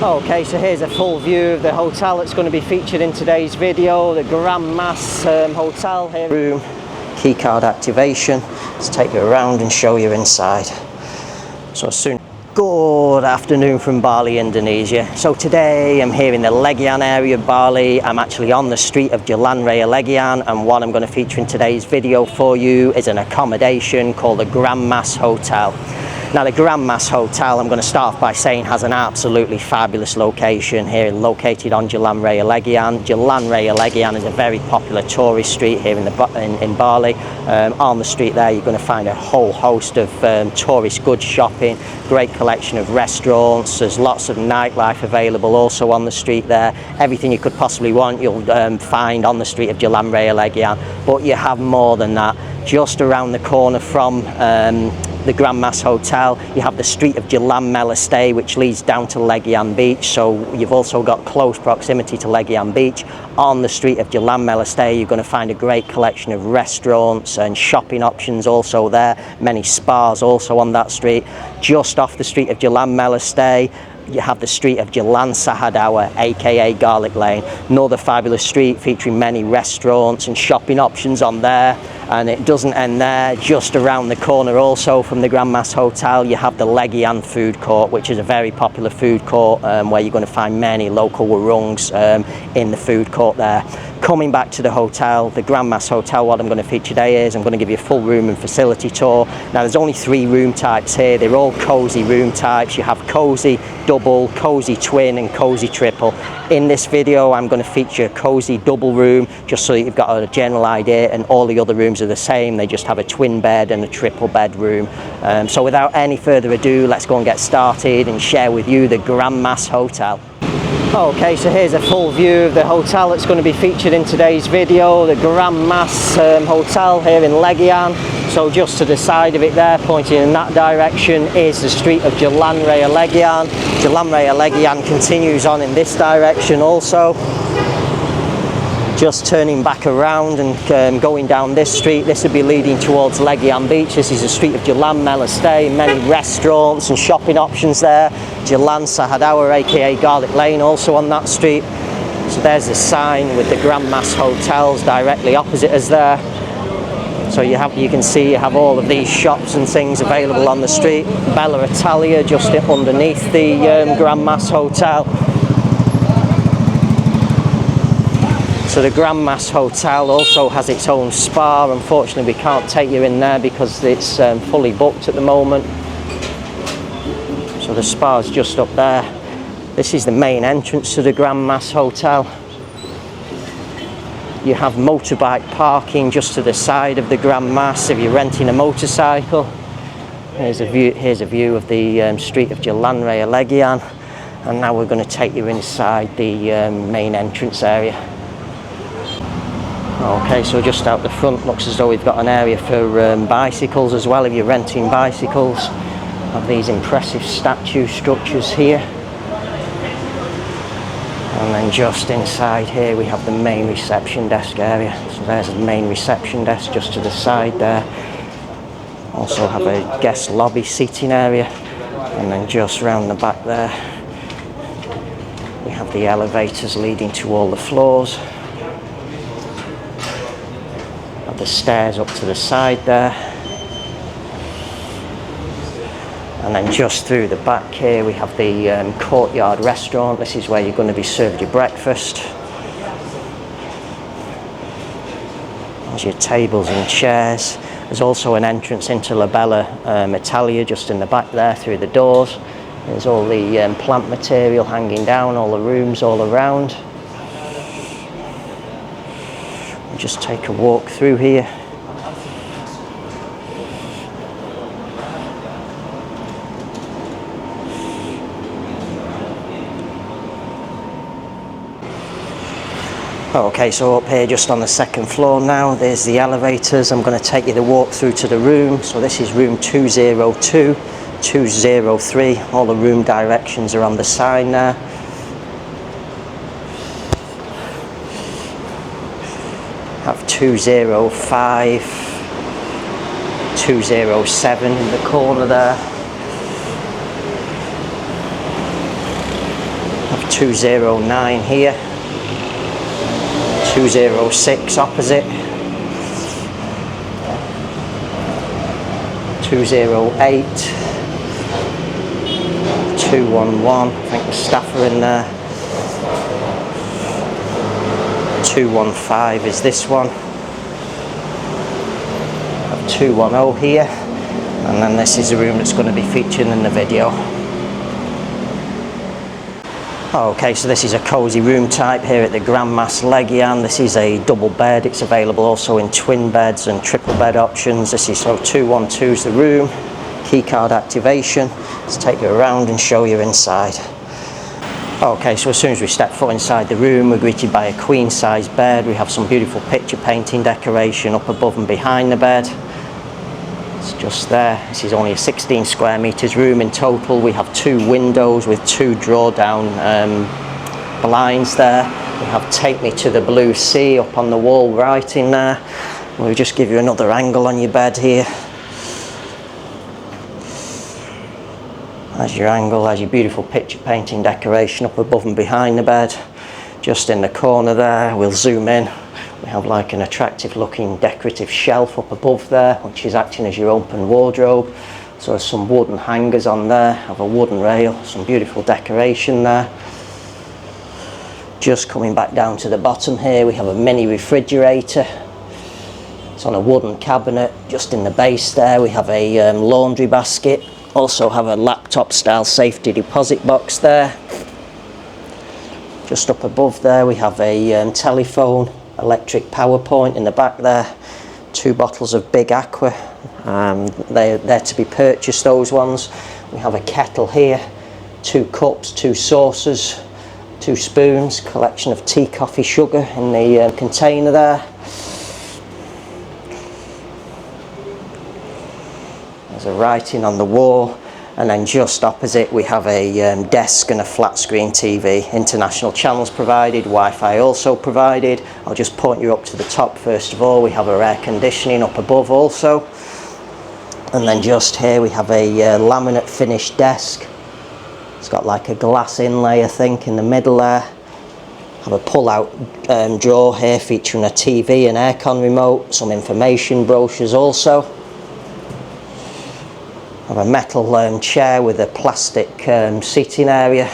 Okay, so here's a full view of the hotel that's going to be featured in today's video, the Grand Mas Hotel here. Room, keycard activation. Let's take you around and show you inside. So soon. Good afternoon from Bali, Indonesia. So today I'm here in the Legian area of Bali. I'm actually on the street of Jalan Legian, and what I'm going to feature in today's video for you is an accommodation called the Grand Mas Hotel. Now the Grand Mas Hotel, I'm going to start off by saying, has an absolutely fabulous location here, located on Jalan Legian. Jalan Legian is a very popular tourist street here in Bali. On the street there you're going to find a whole host of tourist goods shopping, great collection of restaurants, there's lots of nightlife available also on the street there. Everything you could possibly want you'll find on the street of Jalan Legian, but you have more than that. Just around the corner from the Grand Mas Hotel, you have the street of Jalan Melestay, which leads down to Legian Beach, so you've also got close proximity to Legian Beach. On the street of Jalan Melestay you're going to find a great collection of restaurants and shopping options also there, many spas also on that street. Just off the street of Jalan Melestay you have the street of Jalan Swrijaya, aka Garlic Lane, another fabulous street featuring many restaurants and shopping options on there. And it doesn't end there. Just around the corner also from the Grand Mas Hotel you have the Legian food court, which is a very popular food court where you're going to find many local warungs in the food court there. Coming back to the hotel, the Grand Mas Hotel, what I'm going to feature today is I'm going to give you a full room and facility tour. Now there's only 3 room types here, they're all cosy room types. You have cosy double, cosy twin and cosy triple. In this video I'm going to feature a cosy double room just so that you've got a general idea, and all the other rooms are the same, they just have a twin bed and a triple bedroom. So without any further ado, let's go and get started and share with you the Grand Mas Hotel. Okay, so here's a full view of the hotel that's going to be featured in today's video, the Grand Mas Hotel here in Legian. So just to the side of it there, pointing in that direction, is the street of Jalan Legian. Jalan Legian continues on in this direction also. Just turning back around and going down this street, this would be leading towards Legian Beach. This is the street of Jalan Melestay, many restaurants and shopping options there. Jalan Swrijaya, aka Garlic Lane, also on that street. So there's a sign with the Grand Mas Hotels directly opposite us there. So you can see you have all of these shops and things available on the street. Bella Italia just underneath the Grand Mas Hotel. So the Grand Mas Hotel also has its own spa. Unfortunately we can't take you in there because it's fully booked at the moment. So the spa is just up there. This is the main entrance to the Grand Mas Hotel. You have motorbike parking just to the side of the Grand Mas if you're renting a motorcycle. Here's a view of the street of Jalan Legian, and now we're going to take you inside the main entrance area. Okay, so just out the front looks as though we've got an area for bicycles as well if you're renting bicycles. Have these impressive statue structures here. And then just inside here we have the main reception desk area. So there's the main reception desk just to the side there. Also have a guest lobby seating area. And then just round the back there we have the elevators leading to all the floors. The stairs up to the side there, and then just through the back here we have the courtyard restaurant. This is where you're going to be served your breakfast. There's your tables and chairs. There's also an entrance into La Bella Italia just in the back there through the doors. There's all the plant material hanging down, all the rooms all around. Just take a walk through here. Okay, so up here just on the second floor now, there's the elevators. I'm going to take you the walk through to the room. So this is room 202, 203. All the room directions are on the sign there. Have 205, 207 in the corner there. have 209 here, 206 opposite, 208, 211, I think the staff are in there, 215 is this one, 210 here, and then this is the room that's going to be featured in the video. Okay, so this is a cosy room type here at the Bali Legian. This is a double bed. It's available also in twin beds and triple bed options. This is so 212 is the room. Keycard activation. Let's take you around and show you inside. Okay, so as soon as we step foot inside the room, we're greeted by a queen size bed. We have some beautiful picture painting decoration up above and behind the bed. It's just there. This is only a 16 square meters room in total. We have 2 windows with 2 drawdown blinds there. We have "Take Me to the Blue Sea" up on the wall writing there. We'll just give you another angle on your bed here. As your angle, as your beautiful picture painting decoration up above and behind the bed. Just in the corner there, we'll zoom in. We have like an attractive looking decorative shelf up above there, which is acting as your open wardrobe. So there's some wooden hangers on there, have a wooden rail, some beautiful decoration there. Just coming back down to the bottom here, we have a mini refrigerator. It's on a wooden cabinet. Just in the base there, we have a laundry basket. Also have a laptop style safety deposit box there. Just up above there, we have a telephone, electric power point in the back there, 2 bottles of Big Aqua, they're to be purchased, those ones. We have a kettle here, 2 cups, 2 saucers, 2 spoons, collection of tea, coffee, sugar in the container there. There's a writing on the wall. And then just opposite we have a desk and a flat screen TV. International channels provided, Wi-Fi also provided. I'll just point you up to the top first of all. We have our air conditioning up above also. And then just here we have a laminate finished desk. It's got like a glass inlay I think in the middle there. Have a pull-out drawer here featuring a TV and aircon remote, some information brochures also. Have a metal chair with a plastic seating area.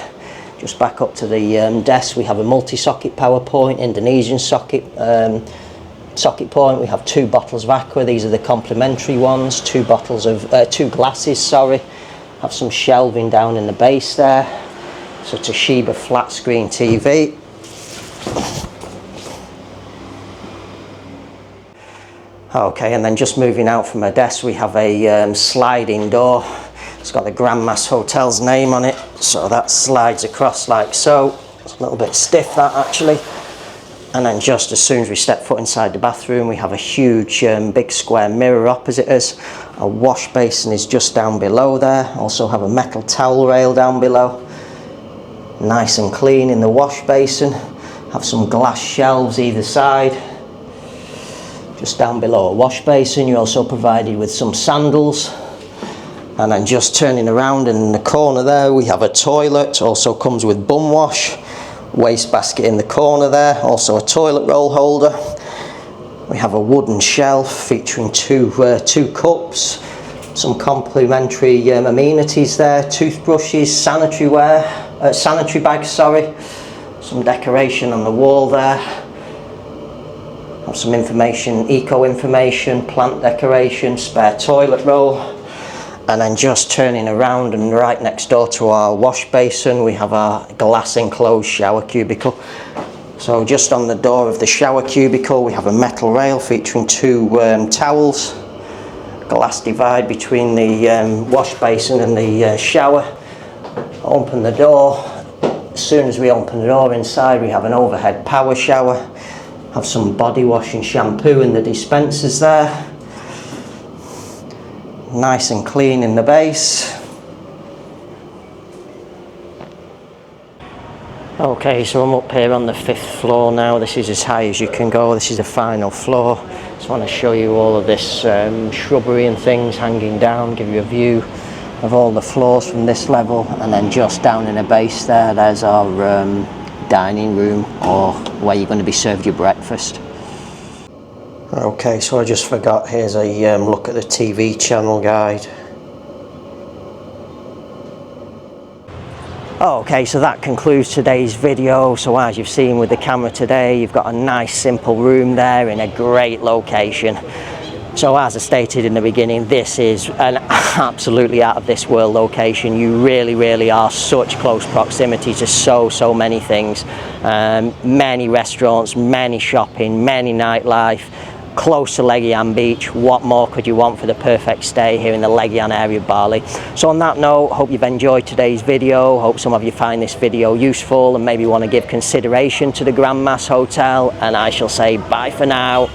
Just back up to the desk, we have a multi-socket power point, Indonesian socket point. We have 2 bottles of Aqua. These are the complimentary ones. 2 glasses, sorry. Have some shelving down in the base there. So Toshiba flat screen TV. Okay, and then just moving out from our desk, we have a sliding door. It's got the Grandmas Hotel's name on it, so that slides across like so. It's a little bit stiff, that actually. And then just as soon as we step foot inside the bathroom, we have a huge big square mirror opposite us. A wash basin is just down below there. Also have a metal towel rail down below. Nice and clean in the wash basin. Have some glass shelves either side. Just down below a wash basin, you're also provided with some sandals. And then just turning around in the corner there, we have a toilet, also comes with bum wash. Waste basket in the corner there, also a toilet roll holder. We have a wooden shelf featuring two cups, some complimentary amenities there, toothbrushes, sanitary bags, sorry. Some decoration on the wall there. Have some information, eco information, plant decoration, spare toilet roll. And then just turning around and right next door to our wash basin, we have our glass enclosed shower cubicle. So just on the door of the shower cubicle, we have a metal rail featuring 2 towels. Glass divide between the wash basin and the shower. Open the door. As soon as we open the door inside, we have an overhead power shower. Have some body wash and shampoo in the dispensers there. Nice and clean in the base. Okay, so I'm up here on the 5th floor now. This is as high as you can go. This is the final floor. Just want to show you all of this shrubbery and things hanging down, give you a view of all the floors from this level, and then just down in the base there's our dining room, or where you're going to be served your breakfast. Okay, so I just forgot, here's a look at the TV channel guide. Okay, so that concludes today's video. So as you've seen with the camera today, you've got a nice simple room there in a great location. So as I stated in the beginning, this is an absolutely out of this world location. You really are such close proximity to so many things. Many restaurants, many shopping, many nightlife, close to Legian Beach. What more could you want for the perfect stay here in the Legian area of Bali? So on that note, hope you've enjoyed today's video. Hope some of you find this video useful and maybe want to give consideration to the Grand Mas Hotel, and I shall say bye for now.